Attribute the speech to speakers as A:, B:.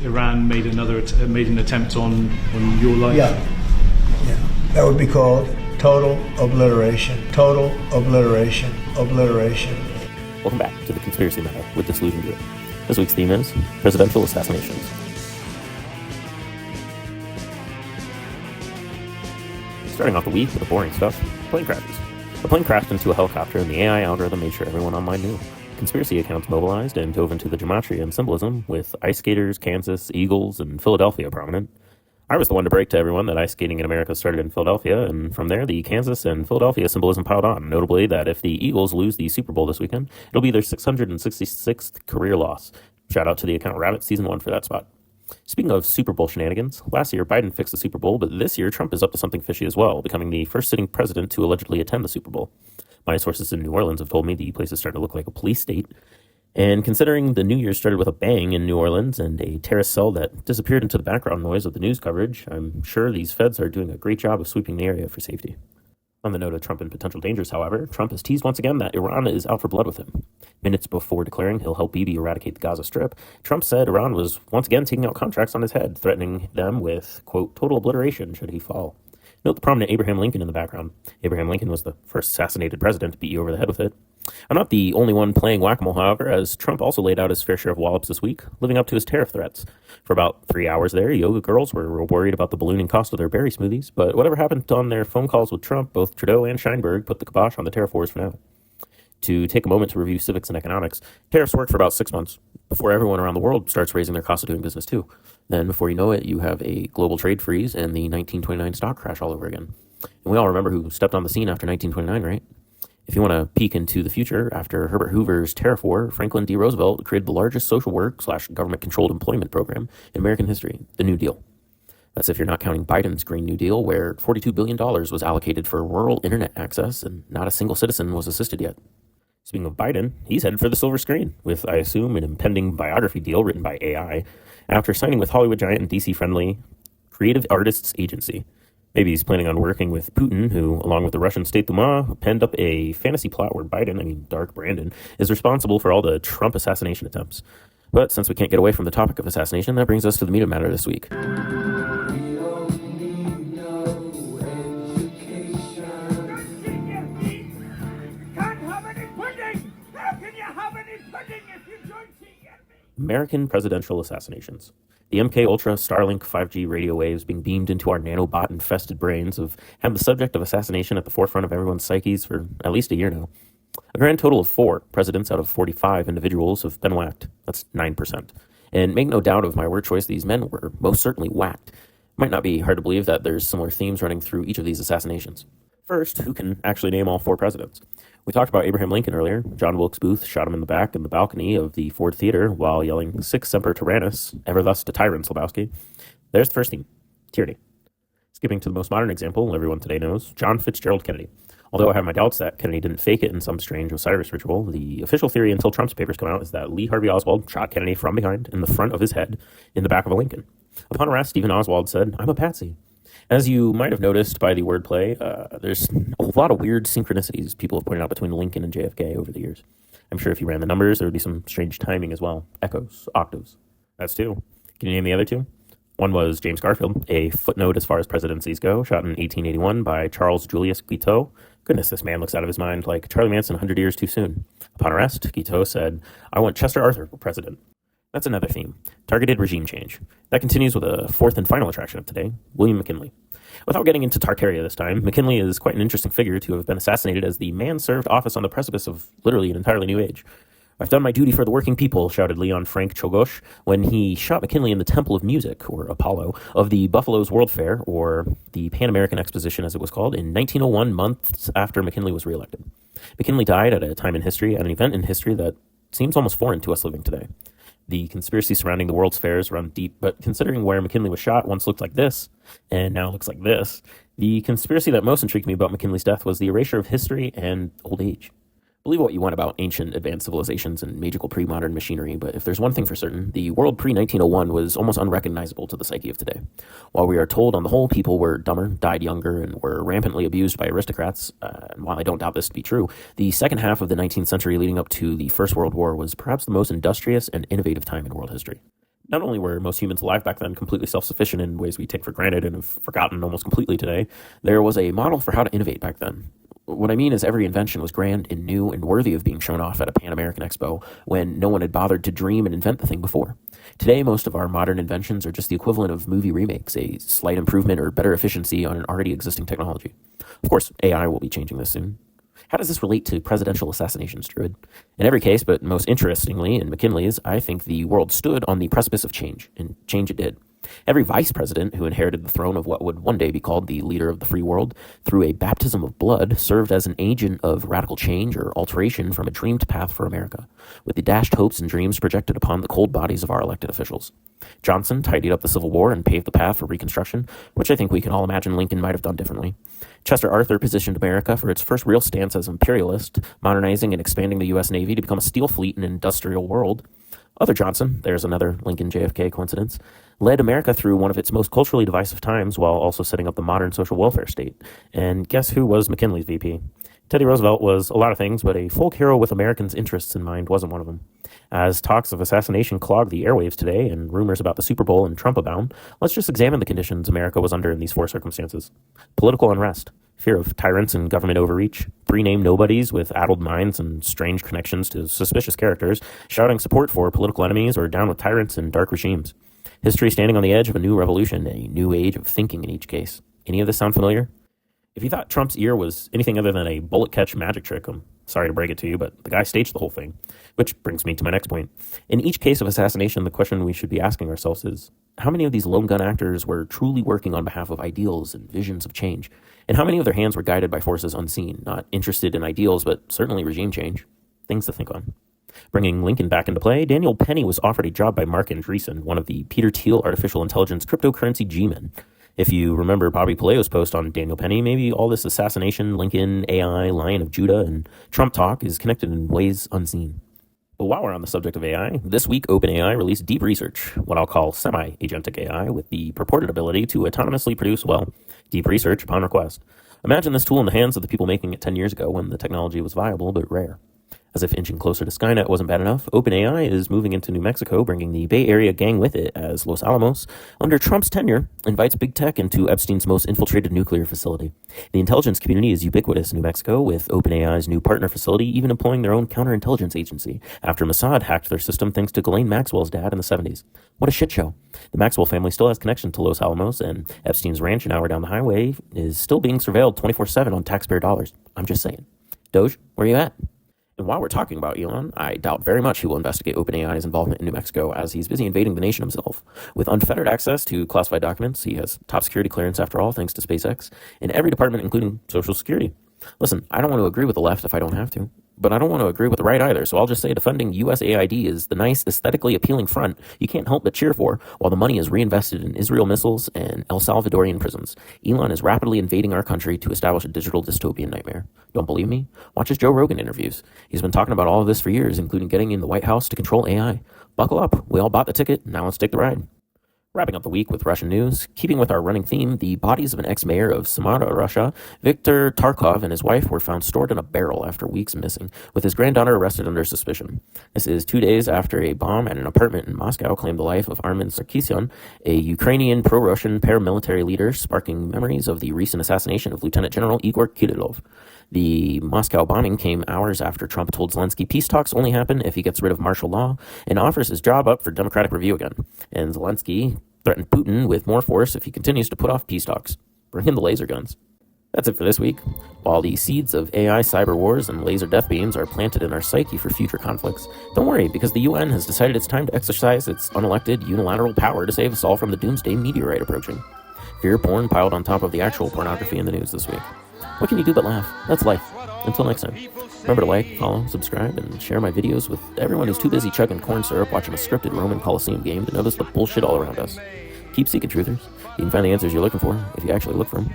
A: Iran made an attempt on your life?
B: Yeah. That would be called total obliteration. Total obliteration. Obliteration.
C: Welcome back to the Conspiracy Meta with DisillusionDruid. This week's theme is presidential assassinations. Starting off the week with the boring stuff, plane crashes. A plane crashed into a helicopter and the AI algorithm made sure everyone online knew. Conspiracy accounts mobilized and dove into the gematria and symbolism, with ice skaters, Kansas, Eagles, and Philadelphia prominent. I was the one to break to everyone that ice skating in America started in Philadelphia, and from there the Kansas and Philadelphia symbolism piled on, notably that if the Eagles lose the Super Bowl this weekend, it'll be their 666th career loss. Shout out to the account Rabbit Season 1 for that spot. Speaking of Super Bowl shenanigans, last year Biden fixed the Super Bowl, but this year Trump is up to something fishy as well, becoming the first sitting president to allegedly attend the Super Bowl. My sources in New Orleans have told me the place is starting to look like a police state. And considering the New Year started with a bang in New Orleans and a terrorist cell that disappeared into the background noise of the news coverage, I'm sure these feds are doing a great job of sweeping the area for safety. On the note of Trump and potential dangers, however, Trump has teased once again that Iran is out for blood with him. Minutes before declaring he'll help Bibi eradicate the Gaza Strip, Trump said Iran was once again taking out contracts on his head, threatening them with, quote, total obliteration should he fall. Note the prominent Abraham Lincoln in the background. Abraham Lincoln was the first assassinated president to beat you over the head with it. I'm not the only one playing whack-a-mole, however, as Trump also laid out his fair share of wallops this week, living up to his tariff threats. For about 3 hours there, yoga girls were worried about the ballooning cost of their berry smoothies, but whatever happened on their phone calls with Trump, both Trudeau and Sheinberg put the kibosh on the tariff wars for now. To take a moment to review civics and economics, tariffs work for about 6 months, before everyone around the world starts raising their cost of doing business too. Then, before you know it, you have a global trade freeze and the 1929 stock crash all over again. And we all remember who stepped on the scene after 1929, right? If you want to peek into the future, after Herbert Hoover's tariff war, Franklin D. Roosevelt created the largest social work/government-controlled employment program in American history, the New Deal. That's if you're not counting Biden's Green New Deal, where $42 billion was allocated for rural internet access and not a single citizen was assisted yet. Speaking of Biden, he's headed for the silver screen, with, I assume, an impending biography deal written by AI, after signing with Hollywood giant and DC-friendly Creative Artists Agency. Maybe he's planning on working with Putin, who, along with the Russian State Duma, penned up a fantasy plot where Dark Brandon, is responsible for all the Trump assassination attempts. But since we can't get away from the topic of assassination, that brings us to the meat of matter this week. American presidential assassinations. The MK-Ultra Starlink 5G radio waves being beamed into our nanobot-infested brains have had the subject of assassination at the forefront of everyone's psyches for at least a year now. A grand total of 4 presidents out of 45 individuals have been whacked. That's 9%. And make no doubt of my word choice, these men were most certainly whacked. It might not be hard to believe that there's similar themes running through each of these assassinations. First, who can actually name all 4 presidents? We talked about Abraham Lincoln earlier. John Wilkes Booth shot him in the back in the balcony of the Ford Theater while yelling, "Sic Semper Tyrannis, ever thus to tyrants, Lebowski." There's the first theme, tyranny. Skipping to the most modern example everyone today knows, John Fitzgerald Kennedy. Although I have my doubts that Kennedy didn't fake it in some strange Osiris ritual, the official theory until Trump's papers come out is that Lee Harvey Oswald shot Kennedy from behind in the front of his head in the back of a Lincoln. Upon arrest, Stephen Oswald said, "I'm a patsy." As you might have noticed by the wordplay, there's a lot of weird synchronicities people have pointed out between Lincoln and JFK over the years. I'm sure if you ran the numbers, there would be some strange timing as well. Echoes, octaves. That's 2. Can you name the other 2? One was James Garfield, a footnote as far as presidencies go, shot in 1881 by Charles Julius Guiteau. Goodness, this man looks out of his mind like Charlie Manson 100 years too soon. Upon arrest, Guiteau said, "I want Chester Arthur for president." That's another theme, targeted regime change. That continues with a 4th and final attraction of today, William McKinley. Without getting into Tartaria this time, McKinley is quite an interesting figure to have been assassinated as the man served office on the precipice of literally an entirely new age. "I've done my duty for the working people," shouted Leon Frank Czolgosz when he shot McKinley in the Temple of Music, or Apollo, of the Buffalo's World Fair, or the Pan American Exposition as it was called, in 1901, months after McKinley was reelected. McKinley died at a time in history, at an event in history that seems almost foreign to us living today. The conspiracy surrounding the world's fairs run deep, but considering where McKinley was shot once looked like this, and now looks like this, the conspiracy that most intrigued me about McKinley's death was the erasure of history and old age. Believe what you want about ancient advanced civilizations and magical pre-modern machinery, but if there's one thing for certain, the world pre-1901 was almost unrecognizable to the psyche of today. While we are told on the whole people were dumber, died younger, and were rampantly abused by aristocrats, and while I don't doubt this to be true, the second half of the 19th century leading up to the First World War was perhaps the most industrious and innovative time in world history. Not only were most humans alive back then completely self-sufficient in ways we take for granted and have forgotten almost completely today, there was a model for how to innovate back then. What I mean is every invention was grand and new and worthy of being shown off at a Pan-American Expo when no one had bothered to dream and invent the thing before. Today, most of our modern inventions are just the equivalent of movie remakes, a slight improvement or better efficiency on an already existing technology. Of course, AI will be changing this soon. How does this relate to presidential assassinations, Druid? In every case, but most interestingly in McKinley's, I think the world stood on the precipice of change, and change it did. Every vice president who inherited the throne of what would one day be called the leader of the free world, through a baptism of blood, served as an agent of radical change or alteration from a dreamed path for America, with the dashed hopes and dreams projected upon the cold bodies of our elected officials. Johnson tidied up the Civil War and paved the path for Reconstruction, which I think we can all imagine Lincoln might have done differently. Chester Arthur positioned America for its first real stance as imperialist, modernizing and expanding the U.S. Navy to become a steel fleet in an industrial world. Other Johnson, there's another Lincoln-JFK coincidence, led America through one of its most culturally divisive times while also setting up the modern social welfare state. And guess who was McKinley's VP? Teddy Roosevelt was a lot of things, but a folk hero with Americans' interests in mind wasn't one of them. As talks of assassination clog the airwaves today and rumors about the Super Bowl and Trump abound, let's just examine the conditions America was under in these four circumstances. Political unrest, fear of tyrants and government overreach, three named nobodies with addled minds and strange connections to suspicious characters, shouting support for political enemies or down with tyrants and dark regimes. History standing on the edge of a new revolution, a new age of thinking in each case. Any of this sound familiar? If you thought Trump's ear was anything other than a bullet catch magic trick, I'm sorry to break it to you, but the guy staged the whole thing. Which brings me to my next point. In each case of assassination, the question we should be asking ourselves is, how many of these lone gun actors were truly working on behalf of ideals and visions of change? And how many of their hands were guided by forces unseen, not interested in ideals, but certainly regime change? Things to think on. Bringing Lincoln back into play, Daniel Penny was offered a job by Marc Andreesen, one of the Peter Thiel artificial intelligence cryptocurrency G-men. If you remember Bobby Palaio's post on Daniel Penny, maybe all this assassination, Lincoln, AI, Lion of Judah, and Trump talk is connected in ways unseen. But while we're on the subject of AI, this week OpenAI released Deep Research, what I'll call semi-agentic AI, with the purported ability to autonomously produce, well, deep research upon request. Imagine this tool in the hands of the people making it 10 years ago when the technology was viable but rare. As if inching closer to Skynet wasn't bad enough, OpenAI is moving into New Mexico, bringing the Bay Area gang with it as Los Alamos, under Trump's tenure, invites big tech into Epstein's most infiltrated nuclear facility. The intelligence community is ubiquitous in New Mexico, with OpenAI's new partner facility even employing their own counterintelligence agency, after Mossad hacked their system thanks to Ghislaine Maxwell's dad in the 70s. What a shit show. The Maxwell family still has connection to Los Alamos, and Epstein's ranch an hour down the highway is still being surveilled 24/7 on taxpayer dollars. I'm just saying. DOGE, where you at? And while we're talking about Elon, I doubt very much he will investigate OpenAI's involvement in New Mexico, as he's busy invading the nation himself. With unfettered access to classified documents, he has top security clearance after all, thanks to SpaceX, in every department, including Social Security. Listen, I don't want to agree with the left if I don't have to, but I don't want to agree with the right either, so I'll just say defending USAID is the nice, aesthetically appealing front you can't help but cheer for, while the money is reinvested in Israel missiles and El Salvadorian prisons. Elon is rapidly invading our country to establish a digital dystopian nightmare. Don't believe me? Watch his Joe Rogan interviews. He's been talking about all of this for years, including getting in the White House to control AI. Buckle up. We all bought the ticket. Now let's take the ride. Wrapping up the week with Russian news, keeping with our running theme, the bodies of an ex-mayor of Samara Russia Viktor Tarkhov and his wife were found stored in a barrel after weeks missing, with his granddaughter arrested under suspicion. This is 2 days after a bomb at an apartment in Moscow claimed the life of Armen Sarkisyan, a Ukrainian pro-Russian paramilitary leader, sparking memories of the recent assassination of Lieutenant General Igor Kirillov. The Moscow bombing came hours after Trump told Zelensky peace talks only happen if he gets rid of martial law and offers his job up for democratic review again. And Zelensky threatened Putin with more force if he continues to put off peace talks. Bring in the laser guns. That's it for this week. While the seeds of AI cyber wars and laser death beams are planted in our psyche for future conflicts, don't worry, because the UN has decided it's time to exercise its unelected unilateral power to save us all from the doomsday meteorite approaching. Fear porn piled on top of the actual pornography in the news this week. What can you do but laugh? That's life. Until next time. Remember to like, follow, subscribe, and share my videos with everyone who's too busy chugging corn syrup watching a scripted Roman Coliseum game to notice the bullshit all around us. Keep seeking truthers. You can find the answers you're looking for if you actually look for them.